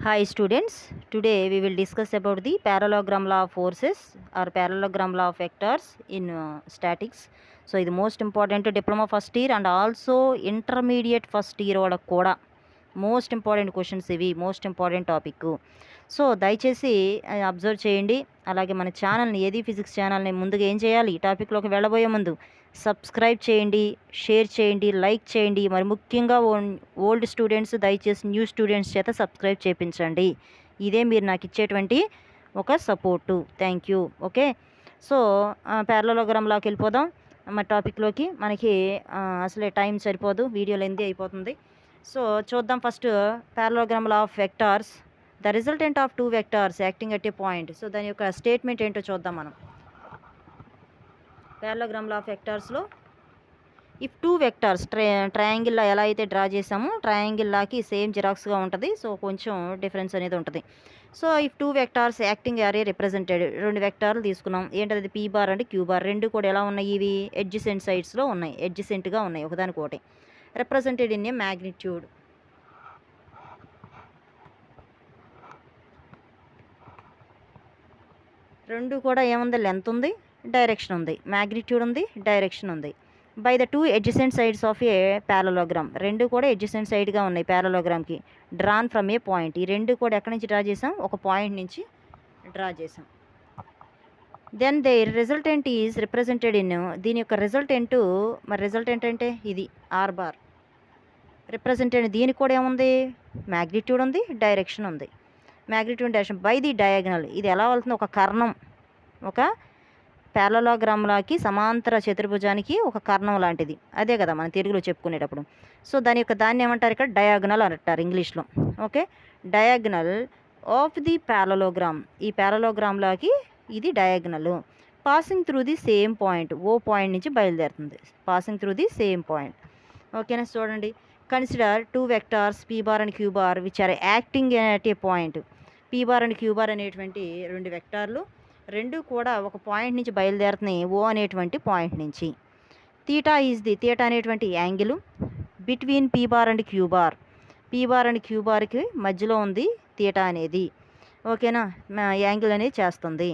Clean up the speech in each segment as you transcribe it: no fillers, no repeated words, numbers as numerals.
Hi students, today we will discuss about the parallelogram law of forces or parallelogram law of vectors in statics. So ఇది most important diploma first year and also intermediate first year వాళ్ళకు కూడా most important questions ఇవి, most important topic. So దయచేసి observe చేయండి. అలాగే మన ఛానల్ని, ఏది ఫిజిక్స్ ఛానల్ని ముందుగా ఏం చేయాలి, ఈ టాపిక్లోకి వెళ్ళబోయే ముందు సబ్స్క్రైబ్ చేయండి, షేర్ చేయండి, లైక్ చేయండి. మరి ముఖ్యంగా ఓల్డ్ స్టూడెంట్స్ దయచేసి న్యూ స్టూడెంట్స్ చేత సబ్స్క్రైబ్ చేయించండి. ఇదే మీరు నాకు ఇచ్చేటువంటి ఒక support. Thank you. Okay, so ప్యారలలోగ్రామ్లోకి వెళ్ళిపోదాం. మన టాపిక్లోకి మనకి అసలే టైం సరిపోదు, వీడియో లెంతీ అయిపోతుంది. సో చూద్దాం. First parallelogram law of vectors, the resultant of two vectors acting at a point. So దాని యొక్క స్టేట్మెంట్ ఏంటో చూద్దాం మనం. ప్యారలోగ్రామ్ లా ఆఫ్ వెక్టార్స్లో ఇఫ్ టూ వెక్టార్స్ ట్రయాంగిల్లా ఎలా అయితే డ్రా చేసామో ట్రయాంగిల్లాకి సేమ్ జిరాక్స్గా ఉంటుంది. సో కొంచెం డిఫరెన్స్ అనేది ఉంటుంది. So if two vectors acting are A represented, రెండు వెక్టార్లు తీసుకున్నాం. ఏంటది పీ బార్ అంటే క్యూ బార్, రెండు కూడా ఎలా ఉన్నాయి, ఇవి ఎడ్జిసెంట్ సైడ్స్లో ఉన్నాయి, ఎడ్జిసెంట్గా ఉన్నాయి ఒకదానికొకటి. represented in a magnitude. రెండు కూడా ఏముంది, లెంత్ ఉంది, డైరెక్షన్ ఉంది, మ్యాగ్నిట్యూడ్ ఉంది, డైరెక్షన్ ఉంది. By the two adjacent sides of A parallelogram, రెండు కూడా ఎడ్జసెంట్ సైడ్గా ఉన్నాయి ప్యారలోగ్రామ్కి. డ్రాన్ ఫ్రమ్ ఏ పాయింట్, ఈ రెండు కూడా ఎక్కడి నుంచి డ్రా చేసాం, ఒక పాయింట్ నుంచి డ్రా చేసాం. Then the resultant is represented in, దీని యొక్క రిజల్టెంట్, మరి రిజల్టెంట్ అంటే ఇది ఆర్ బార్. రిప్రజెంటెడ్ దీనికి కూడా ఏముంది, మ్యాగ్నిట్యూడ్ ఉంది, డైరెక్షన్ ఉంది. Magnitude direction by the diagonal, ఇది ఎలా వెళ్తుంది, ఒక కర్ణం, ఒక ప్యారలోగ్రామ్లాకి సమాంతర చతుర్భుజానికి ఒక కర్ణం లాంటిది. అదే కదా మనం తెలుగులో చెప్పుకునేటప్పుడు. సో దాన్ని ఏమంటారు ఇక్కడ, డయాగ్నల్ అంటారు ఇంగ్లీష్లో. Okay, diagonal of the parallelogram, ఈ ప్యారలోగ్రామ్లాకి ఇది diagonal. Passing through the same point, O point నుంచి బయలుదేరుతుంది, passing through the same point. ఓకేనా, చూడండి. Consider two vectors P bar and Q bar which are acting at a point. P bar and Q bar అనేటువంటి రెండు వెక్టార్లు, రెండు కూడా ఒక point నుంచి బయలుదేరుతున్నాయి, ఓ అనేటువంటి పాయింట్ నుంచి. తీటా ఈజ్ ది, తీటా అనేటువంటి angle between P bar and Q bar, P bar and Q బార్కి మధ్యలో ఉంది తీటా అనేది. ఓకేనా, యాంగిల్ అనేది చేస్తుంది.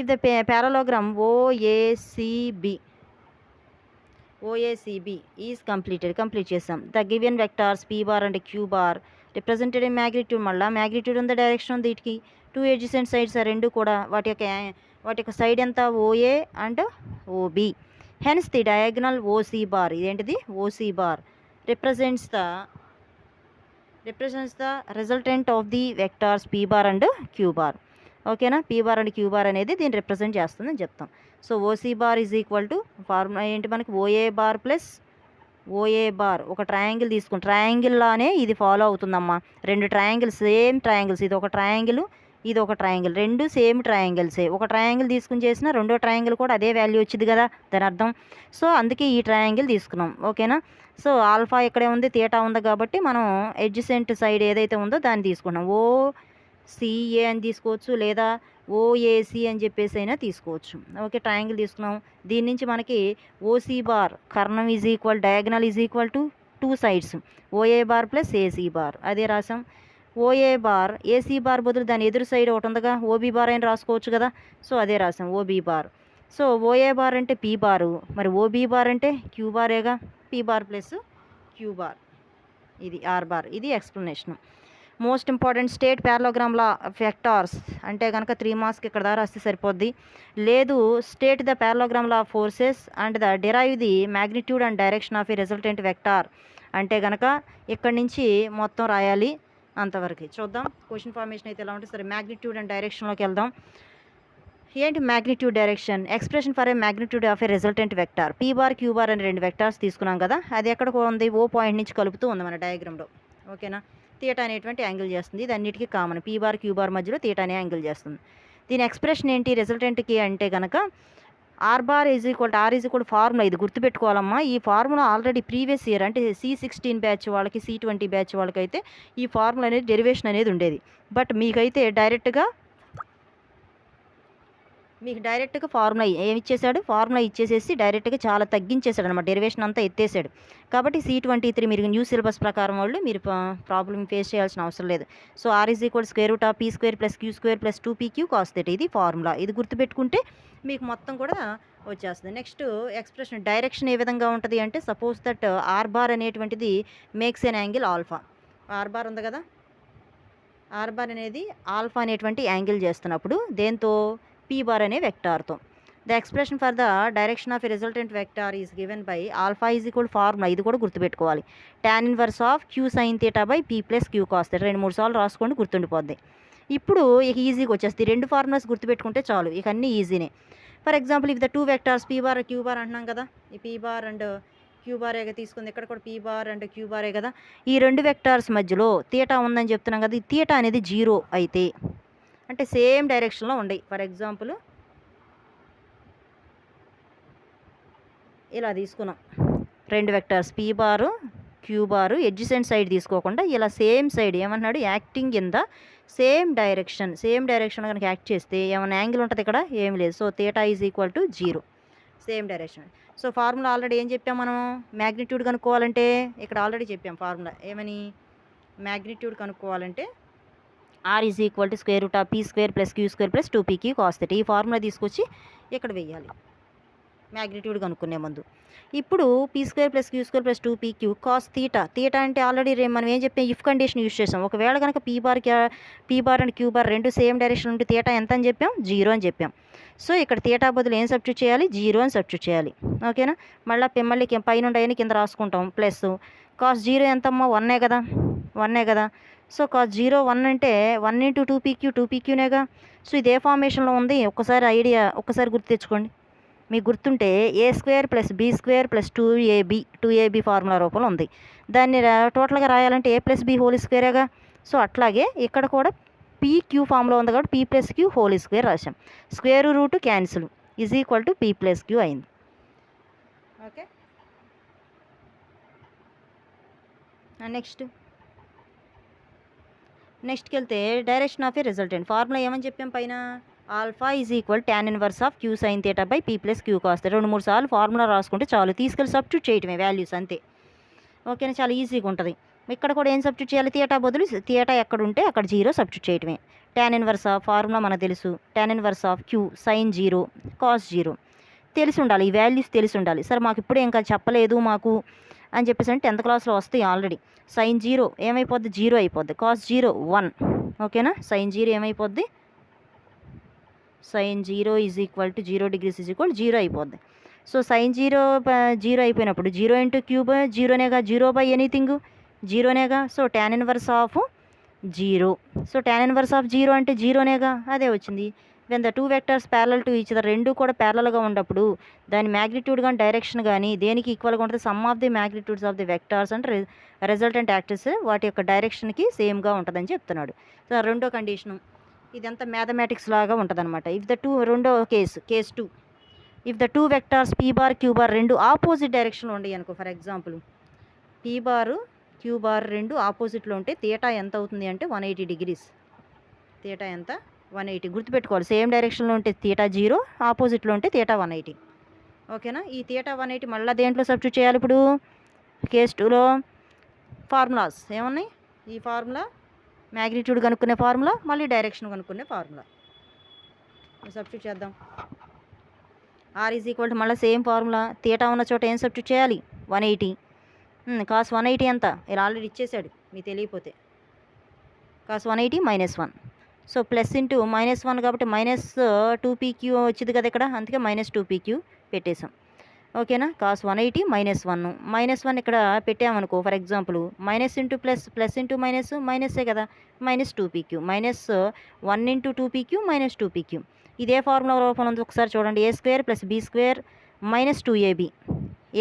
If the parallelogram OACB is complete చేసాం. The given vectors P bar and Q bar represented in magnitude, మళ్ళీ మ్యాగ్నిట్యూడ్ ఉంది, డైరెక్షన్ ఉంది. వీటికి టూ ఎడ్జసెంట్ సైడ్స్, రెండు కూడా వాటి యొక్క సైడ్ ఎంత, OA and OB. Hence the diagonal OC bar, ఇదేంటిది OC bar represents the resultant of the vectors P bar and Q bar. ఓకేనా, P bar and Q bar అనేది దీన్ని రిప్రజెంట్ చేస్తుందని చెప్తాం. So OC bar is equal to formula ఏంటి మనకి, OA bar plus OA bar. ఒక triangle తీసుకుని, ట్రయాంగిల్లానే ఇది ఫాలో అవుతుందమ్మా. రెండు ట్రయాంగిల్స్, సేమ్ ట్రయాంగిల్స్, ఇది ఒక ట్రయాంగిల్, ఇది ఒక ట్రయాంగిల్, రెండు సేమ్ ట్రయాంగిల్సే. ఒక ట్రయాంగిల్ తీసుకుని చేసిన రెండో ట్రయాంగిల్ కూడా అదే వాల్యూ వచ్చింది కదా దాని అర్థం. సో అందుకే ఈ ట్రయాంగిల్ తీసుకున్నాం. ఓకేనా, సో ఆల్ఫా ఇక్కడే ఉంది, తీటా ఉంది కాబట్టి మనం ఎడ్జసెంట్ సైడ్ ఏదైతే ఉందో దాన్ని తీసుకున్నాం. ఓసిఏ అని తీసుకోవచ్చు, లేదా ఓఏసి అని చెప్పేసి అయినా తీసుకోవచ్చు. ఓకే, ట్రయాంగిల్ తీసుకున్నాం. దీని నుంచి మనకి ఓసీ బార్ కర్ణం is equal, diagonal is equal to two sides, OA bar plus AC bar. అదే రాసాం. ఓఏ బార్ ఏసీ బార్ బదులు దాని ఎదురు సైడ్ ఒకటి ఉందిగా, ఓబీ బార్ అని రాసుకోవచ్చు కదా. సో అదే రాసాం, OB bar. So OA bar అంటే పీ బారు, మరి ఓబీ బార్ అంటే క్యూ బారేగా, P bar plus Q bar, ఇది ఆర్ బార్. ఇది explanation. Most important state parallelogram law vectors అంటే కనుక 3 మార్క్స్కి ఇక్కడ దాకా రాస్తే సరిపోద్ది. లేదు, state the parallelogram law forces and the derive the magnitude and direction of a resultant vector అంటే కనుక ఇక్కడి నుంచి మొత్తం రాయాలి. అంతవరకు చూద్దాం. క్వశ్చన్ ఫార్మేషన్ అయితే ఎలా ఉంటుంది, సరే మ్యాగ్నిట్యూడ్ అండ్ డైరెక్షన్లోకి వెళ్దాం. ఏంటి magnitude, direction? Expression for a magnitude of a resultant vector. P bar Q bar అని రెండు వెక్టార్స్ తీసుకున్నాం కదా, అది ఎక్కడికి ఉంది, ఓ పాయింట్ నుంచి కలుపుతూ ఉంది మన డయాగ్రామ్లో. ఓకేనా, తీటా అనేటువంటి యాంగిల్ చేస్తుంది. ఇది అన్నిటికీ common, P bar Q bar మధ్యలో తీటా అనే యాంగిల్ చేస్తుంది. దీని ఎక్స్ప్రెషన్ ఏంటి రిజల్టెంట్కి అంటే కనుక R bar is equal R is equal formula, ఇది గుర్తుపెట్టుకోవాలమ్మా. ఈ ఫార్ములా ఆల్రెడీ ప్రీవియస్ ఇయర్ అంటే C16 బ్యాచ్ వాళ్ళకి, C20 బ్యాచ్ వాళ్ళకైతే ఈ ఫార్ములా అనేది డెరివేషన్ అనేది ఉండేది. బట్ మీకైతే డైరెక్ట్గా మీకు డైరెక్ట్గా ఫార్ములా ఏమి ఇచ్చేసాడు, ఫార్ములా ఇచ్చేసేసి డైరెక్ట్గా చాలా తగ్గించేసాడు అనమాట, డెరివేషన్ అంతా ఎత్తేసాడు. కాబట్టి C23 మీరు న్యూ సిలబస్ ప్రకారం వాళ్ళు మీరు ప్రాబ్లం ఫేస్ చేయాల్సిన అవసరం లేదు. So R is equal square root of P² + Q² + 2PQ cos θ, ఇది ఫార్ములా. ఇది గుర్తుపెట్టుకుంటే మీకు మొత్తం కూడా వచ్చేస్తుంది. నెక్స్ట్ ఎక్స్ప్రెషన్ డైరెక్షన్ ఏ విధంగా ఉంటుంది అంటే, సపోజ్ దట్ R బార్ అనేటువంటిది makes an angle alpha. R bar ఉంది కదా, R బార్ అనేది ఆల్ఫా అనేటువంటి యాంగిల్ చేస్తున్నప్పుడు దేంతో, P బార్ అనే వెక్టార్తో. The expression for the direction of a resultant vector is given by alpha is equal formula. ఇది కూడా గుర్తుపెట్టుకోవాలి. tan inverse of Q sin θ by P + Q cos θ. 2-3 సార్లు రాసుకోండి, గుర్తుండిపోద్ది. ఇప్పుడు ఇక ఈజీగా వచ్చేస్తుంది. 2 ఫార్ములాస్ గుర్తుపెట్టుకుంటే చాలు, ఇక అన్నీ ఈజీనే. For example if the 2 vectors P bar Q bar అంటున్నాం కదా, ఈ P బార్ అండ్ Q బారేగా తీసుకుంది, ఇక్కడ కూడా P బార్ అండ్ Q బారే కదా. ఈ 2 వెక్టార్స్ మధ్యలో తీటా ఉందని చెప్తున్నాం కదా, ఈ తీటా అనేది 0 అయితే, అంటే సేమ్ డైరెక్షన్లో ఉండయి. ఫర్ ఎగ్జాంపుల్ ఇలా తీసుకున్నాం, 2 vectors P bar Q bar adjacent side తీసుకోకుండా ఇలా సేమ్ సైడ్ ఏమన్నాడు, acting in the same direction. Same direction కనుక యాక్ట్ చేస్తే ఏమైనా యాంగిల్ ఉంటుంది ఇక్కడ, ఏమి లేదు. So θ is equal to 0, same direction. So formula already ఏం చెప్పాం మనం, మ్యాగ్నిట్యూడ్ కనుక్కోవాలంటే ఇక్కడ ఆల్రెడీ చెప్పాం ఫార్ములా ఏమని, మ్యాగ్నిట్యూడ్ కనుక్కోవాలంటే R is equal to square root of P² + Q² + 2PQ cos θ. ఈ ఫార్ములా తీసుకొచ్చి ఇక్కడ వెయ్యాలి మ్యాగ్నిట్యూడ్ కనుక్కునే ముందు. ఇప్పుడు P² + Q² + 2PQ cos θ. θ అంటే ఆల్రెడీ మనం ఏం చెప్పాం, ఇఫ్ కండిషన్ యూజ్ చేసాం. ఒకవేళ కనుక P bar and Q bar రెండు సేమ్ డైరెక్షన్ ఉంటే θ ఎంత అని చెప్పాం, 0 అని చెప్పాం. సో ఇక్కడ θ బదులు ఏం సబ్స్టిట్యూట్ చేయాలి, 0 అని సబ్స్టిట్యూట్ చేయాలి. ఓకేనా, మళ్ళీ పైన ఉండని కింద రాసుకుంటాం. ప్లస్ cos 0 ఎంతమ్మా, 1 కదా, 1 కదా. సో cos 0 1 అంటే 1 × 2PQ 2PQనేగా. సో ఇదే ఫార్మేషన్లో ఉంది. ఒక్కసారి గుర్తు తెచ్చుకోండి. మీకు గుర్తుంటే A² + B² + 2AB ఫార్ములా రూపంలో ఉంది. దాన్ని టోటల్గా రాయాలంటే A + B హోల్ స్క్వేరేగా. సో అట్లాగే ఇక్కడ కూడా PQ ఫామ్లో ఉంది కాబట్టి P + Q హోల్ స్క్వేర్ రాసాం. Square root cancel is equal to P + Q అయింది. ఓకే, నెక్స్ట్కి వెళ్తే direction of a resultant. Formula ఏమని చెప్పాం పైన, alpha is equal tan inverse of Q sin θ by P + Q cos θ. 2-3 సార్లు ఫార్ములా రాసుకుంటే చాలు, తీసుకెళ్ళి సబ్స్టిట్యూట్ చేయటమే వాల్యూస్ అంతే. ఓకేనా, చాలా ఈజీగా ఉంటుంది. ఇక్కడ కూడా ఏం సబ్స్టిట్యూట్ చేయాలి, తీటా బదులు తీటా ఎక్కడ ఉంటే అక్కడ 0 సబ్స్టిట్యూట్ చేయటమే. tan ఇన్వర్స్ ఆఫ్ ఫార్ములా మనకు తెలుసు, tan inverse of Q sin 0 cos 0 తెలిసి ఉండాలి, ఈ వాల్యూస్ తెలిసి ఉండాలి. సరే మాకు ఇప్పుడే ఇంకా చెప్పలేదు మాకు అని చెప్పేసి అంటే 10th క్లాస్లో వస్తాయి ఆల్రెడీ. sin 0 ఏమైపోద్ది, 0 అయిపోద్ది. cos 0 1. ఓకేనా, sin 0 ఏమైపోద్ది, sin 0 is equal to 0 degrees is equal 0 అయిపోద్ది. సో sin 0 అయిపోయినప్పుడు 0 × క్యూబ్ 0నేగా, 0 బై ఎనీథింగ్ 0నేగా. So tan inverse of 0. So tan inverse of 0 అంటే 0నేగా, అదే వచ్చింది. When the 2 vectors parallel to each other, రెండు కూడా ప్యారలల్గా ఉన్నప్పుడు దాని మ్యాగ్నిట్యూడ్ కానీ డైరెక్షన్ కానీ దేనికి ఈక్వల్గా ఉంటుంది, some of the magnitudes of the vectors అంటే రిజల్టెంట్ యాక్టర్స్ వాటి యొక్క డైరెక్షన్కి సేమ్గా ఉంటుందని చెప్తున్నాడు. సో రెండో కండిషను ఇదంతా మ్యాథమెటిక్స్ లాగా ఉంటుంది అనమాట. ఇఫ్ ద 2 రెండో case 2, if the 2 vectors P bar Q bar రెండు ఆపోజిట్ డైరెక్షన్లో ఉండేవి అనుకో. For example P bar Q bar రెండు ఆపోజిట్లో ఉంటే తీటా ఎంత అవుతుంది అంటే 180 degrees. తీటా ఎంత, 180. గుర్తుపెట్టుకోవాలి, సేమ్ డైరెక్షన్లో ఉంటే తీటా 0, ఆపోజిట్లో ఉంటే తీటా 180. ఓకేనా, ఈ తీటా 180 మళ్ళీ దేంట్లో సబ్స్టిట్యూట్ చేయాలి ఇప్పుడు, కేస్ 2లో ఫార్ములాస్ ఏమున్నాయి, ఈ ఫార్ములా మ్యాగ్నిట్యూడ్ కనుక్కునే ఫార్ములా, మళ్ళీ డైరెక్షన్ కనుక్కునే ఫార్ములా సబ్స్టిట్యూట్ చేద్దాం. R ఈజ్ ఈక్వల్ టు మళ్ళీ సేమ్ ఫార్ములా, తీటా ఉన్న చోట ఏం సబ్స్టిట్యూట్ చేయాలి, 180. cos 180 ఎంత, ఇలా ఆల్రెడీ ఇచ్చేసాడు మీకు తెలియపోతే. cos 180 -1. సో ప్లస్ ఇంటూ -1 కాబట్టి -2PQ వచ్చింది కదా ఇక్కడ, అందుకే -2PQ పెట్టేసాం. ఓకేనా, cos 180 -1 ఇక్కడ పెట్టామనుకో. For example minus into plus into మైనస్సే కదా, -2PQ -1 × 2PQ -2PQ. ఇదే ఫార్ములా రూపంలో ఉంది, ఒకసారి చూడండి. A² + B² - 2AB,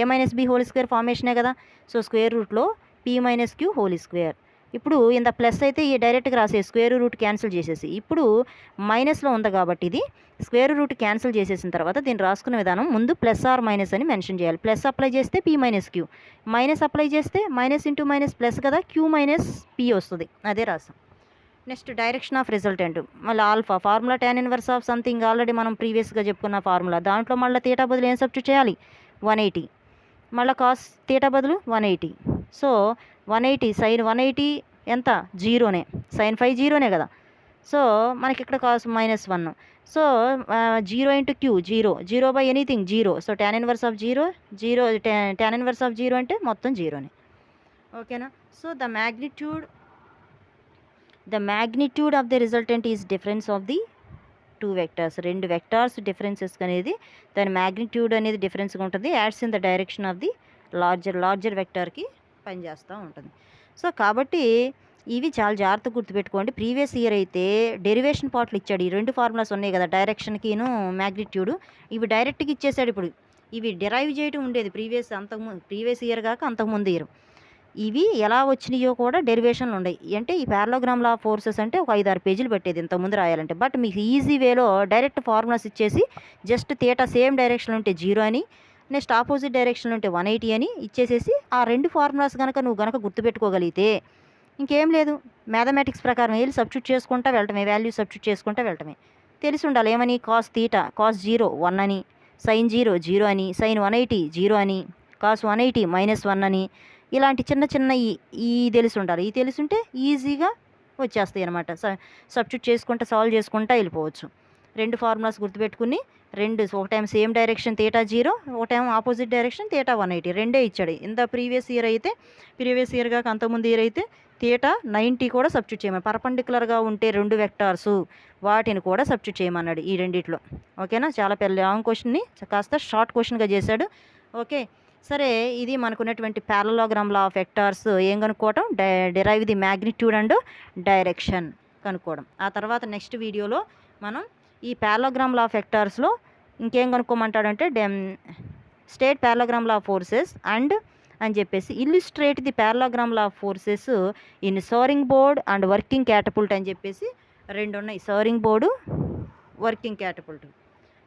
A - B whole square ఫార్మేషనే కదా. సో స్క్వేర్ రూట్లో P - Q హోల్ స్క్వేర్. ఇప్పుడు ఇంత ప్లస్ అయితే ఈ డైరెక్ట్గా రాసే స్క్వేర్ రూట్ క్యాన్సిల్ చేసేసి, ఇప్పుడు మైనస్లో ఉంది కాబట్టి ఇది స్క్వేర్ రూట్ క్యాన్సిల్ చేసేసిన తర్వాత దీన్ని రాసుకునే విధానం ముందు ప్లస్ ఆర్ మైనస్ అని మెన్షన్ చేయాలి. ప్లస్ అప్లై చేస్తే P - Q, మైనస్ అప్లై చేస్తే మైనస్ ఇంటూ మైనస్ ప్లస్ కదా, Q - P వస్తుంది, అదే రాసాం. నెక్స్ట్ డైరెక్షన్ ఆఫ్ రిజల్టెంట్ మళ్ళీ alpha formula tan inverse of something already మనం ప్రీవియస్గా చెప్పుకున్న ఫార్ములా దాంట్లో మళ్ళీ తీటా బదులు ఏం సబ్స్టిట్యూట్ చేయాలి 180 మళ్ళీ కాస్ తీటా బదులు 180 సో 180 సైన్ 180 ఎంత జీరోనే సైన్ 5 జీరోనే కదా సో మనకి ఇక్కడ cos -1 so 0 into Q zero by anything zero so tan inverse of zero tan inverse of zero అంటే మొత్తం జీరోనే ఓకేనా so the magnitude of the resultant is difference of the two vectors రెండు vectors differences అనేది దాని magnitude అనేది డిఫరెన్స్గా ఉంటుంది adds in the direction of the larger వెక్టార్కి పనిచేస్తూ ఉంటుంది సో కాబట్టి ఇవి చాలా జాగ్రత్తగా గుర్తుపెట్టుకోండి ప్రీవియస్ ఇయర్ అయితే డెరివేషన్ పార్ట్లు ఇచ్చాడు ఈ రెండు ఫార్ములాస్ ఉన్నాయి కదా డైరెక్షన్కిను మ్యాగ్నిట్యూడ్ ఇవి డైరెక్ట్గా ఇచ్చేసాడు ఇప్పుడు ఇవి డెరైవ్ చేయడం ఉండేది ప్రీవియస్ ఇయర్ కాక అంతకుముందు ఇయర్ ఇవి ఎలా వచ్చినాయో కూడా డెరివేషన్లు ఉన్నాయి అంటే ఈ పారలోగ్రామ్ లా ఆఫ్ ఫోర్సెస్ అంటే ఒక 5-6 పేజీలు పెట్టేది ఇంతకుముందు రాయాలంటే బట్ మీకు ఈజీ వేలో డైరెక్ట్ ఫార్ములాస్ ఇచ్చేసి జస్ట్ తీటా సేమ్ డైరెక్షన్ ఉంటే 0 అని నెక్స్ట్ ఆపోజిట్ డైరెక్షన్ ఉంటే 180 అని ఇచ్చేసేసి ఆ రెండు ఫార్ములాస్ నువ్వు గనక గుర్తుపెట్టుకోగలిగితే ఇంకేం లేదు మ్యాథమెటిక్స్ ప్రకారం వెళ్ళి సబ్స్టిట్యూట్ చేసుకుంటా వెళ్ళటమే వాల్యూ సబ్స్టిట్యూట్ చేసుకుంటా వెళ్ళటమే తెలిసి ఉండాలి ఏమని కాస్ తీటా కాస్ 0 1 అని సైన్ 0 అని సైన్ 180 0 అని కాస్ 180 -1 అని ఇలాంటి చిన్న ఈ తెలిసి ఉండాలి ఈ తెలిసుంటే ఈజీగా వచ్చేస్తాయి అనమాట సబ్స్టిట్యూట్ చేసుకుంటా సాల్వ్ చేసుకుంటా వెళ్ళిపోవచ్చు రెండు ఫార్ములాస్ గుర్తుపెట్టుకుని ఒక టైం సేమ్ డైరెక్షన్ తీటా 0 ఒక టైం ఆపోజిట్ డైరెక్షన్ తీటా 180 రెండే ఇచ్చాడు ఇంత ప్రీవియస్ ఇయర్ కాక అంతకుముందు ఇయర్ అయితే తీటా 90 కూడా సబ్స్టిట్యూట్ చేయమని పర్పెండిక్యులర్గా ఉంటే రెండు వెక్టార్సు వాటిని కూడా సబ్స్టిట్యూట్ చేయమన్నాడు ఈ రెండిట్లో ఓకేనా చాలా పెద్ద లాంగ్ క్వశ్చన్ని కాస్త షార్ట్ క్వశ్చన్గా చేశాడు ఓకే సరే ఇది మనకున్నటువంటి పారలోగ్రామ్ లా ఆఫ్ వెక్టార్స్ ఏం కనుక్కోవటం derive the magnitude and direction కనుక్కోవడం ఆ తర్వాత నెక్స్ట్ వీడియోలో మనం ఈ పారలోగ్రామ్ లా ఆఫ్ వెక్టార్స్లో ఇంకేం కనుక్కోమంటాడంటే state parallelogram law of forces అని చెప్పేసి illustrate the parallelogram law of forces in soaring board and working catapult అని చెప్పేసి రెండు ఉన్నాయి సోరింగ్ బోర్డు వర్కింగ్ క్యాటపుల్ట్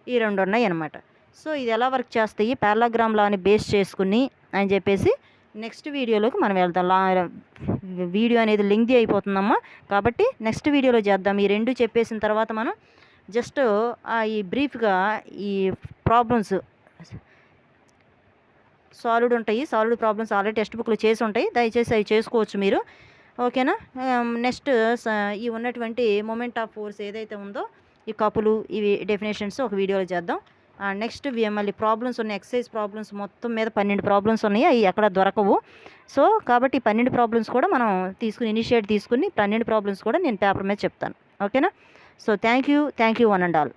ఈ రెండు ఉన్నాయి అన్నమాట సో ఇది ఎలా వర్క్ చేస్తాయి పారలోగ్రామ్ లాని బేస్ చేసుకుని అని చెప్పేసి నెక్స్ట్ వీడియోలోకి మనం వెళ్దాం వీడియో అనేది లెంగ్తీ అయిపోతుందమ్మా కాబట్టి నెక్స్ట్ వీడియోలో చేద్దాం ఈ రెండు చెప్పేసిన తర్వాత మనం జస్ట్ ఈ బ్రీఫ్గా ఈ problems solved problems already text బుక్లో చేసి ఉంటాయి దయచేసి అవి చేసుకోవచ్చు మీరు ఓకేనా నెక్స్ట్ ఈ ఉన్నటువంటి మూమెంట్ ఆఫ్ ఫోర్స్ ఏదైతే ఉందో ఈ కపులు ఇవి డెఫినేషన్స్ ఒక వీడియోలో చేద్దాం నెక్స్ట్ మళ్ళీ ప్రాబ్లమ్స్ ఉన్నాయి ఎక్సర్సైజ్ ప్రాబ్లమ్స్ మొత్తం మీద 12 ప్రాబ్లమ్స్ ఉన్నాయి అవి ఎక్కడ దొరకవు సో కాబట్టి 12 ప్రాబ్లమ్స్ కూడా మనం ఇనిషియేట్ తీసుకుని 12 ప్రాబ్లమ్స్ కూడా నేను పేపర్ మీద చెప్తాను ఓకేనా so thank you one and all